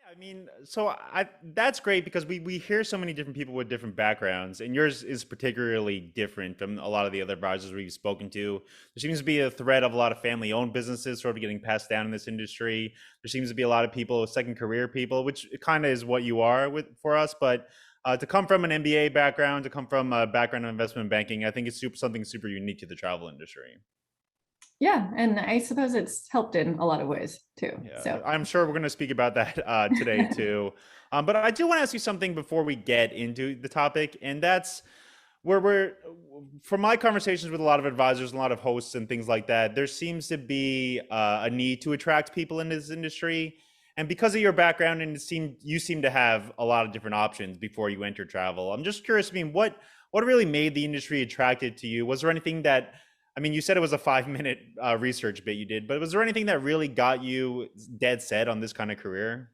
I mean, so that's great because we hear so many different people with different backgrounds, and yours is particularly different from a lot of the other advisors we've spoken to. There seems to be a thread of a lot of family-owned businesses sort of getting passed down in this industry. There seems to be a lot of people, second career people, which kind of is what you are with for us. But to come from an MBA background, to come from a background in investment banking, I think it's something super unique to the travel industry. Yeah, and I suppose it's helped in a lot of ways too. Yeah, So, I'm sure we're going to speak about that today too. But I do want to ask you something before we get into the topic, and that's where from my conversations with a lot of advisors, a lot of hosts, and things like that. There seems to be a need to attract people in this industry, and because of your background, and you seem to have a lot of different options before you enter travel. I'm just curious. I mean, what really made the industry attracted to you? Was there anything that I mean, you said it was a 5 minute research bit you did, but was there anything that really got you dead set on this kind of career?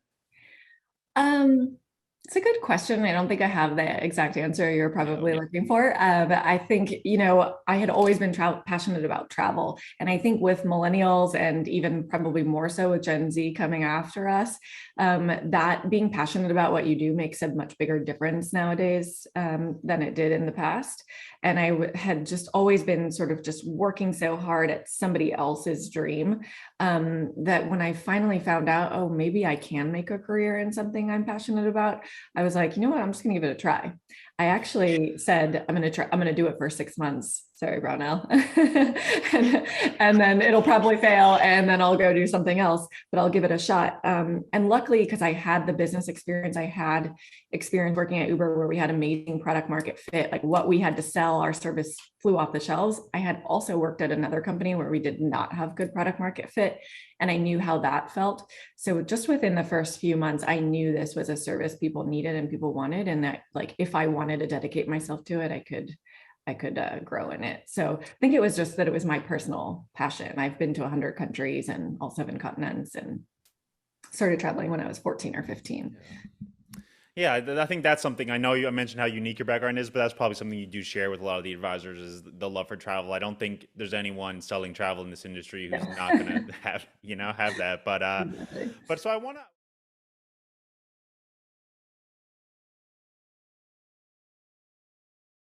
um, it's a good question. I don't think I have the exact answer you're Yeah. probably looking for. But I think, I had always been passionate about travel. And I think with millennials and even probably more so with Gen Z coming after us, that being passionate about what you do makes a much bigger difference nowadays than it did in the past. And had just always been sort of just working so hard at somebody else's dream that when I finally found out, oh, maybe I can make a career in something I'm passionate about, I was like, you know what, I'm just gonna give it a try. I actually said, I'm gonna do it for 6 months. Sorry, Brownell. and then it'll probably fail, and then I'll go do something else, but I'll give it a shot. And luckily, because I had the business experience, I had experience working at Uber where we had amazing product market fit, like what we had to sell, our service flew off the shelves. I had also worked at another company where we did not have good product market fit, and I knew how that felt. So just within the first few months, I knew this was a service people needed and people wanted, and that like if I wanted to dedicate myself to it, I could grow in it. So I think it was just that it was my personal passion. I've been to 100 countries and all 7 continents, and started traveling when I was 14 or 15. Yeah. Yeah, I think that's something I know you I mentioned how unique your background is, but that's probably something you do share with a lot of the advisors is the love for travel. I don't think there's anyone selling travel in this industry who's not going Yeah. to have, have that. But Exactly. so I want to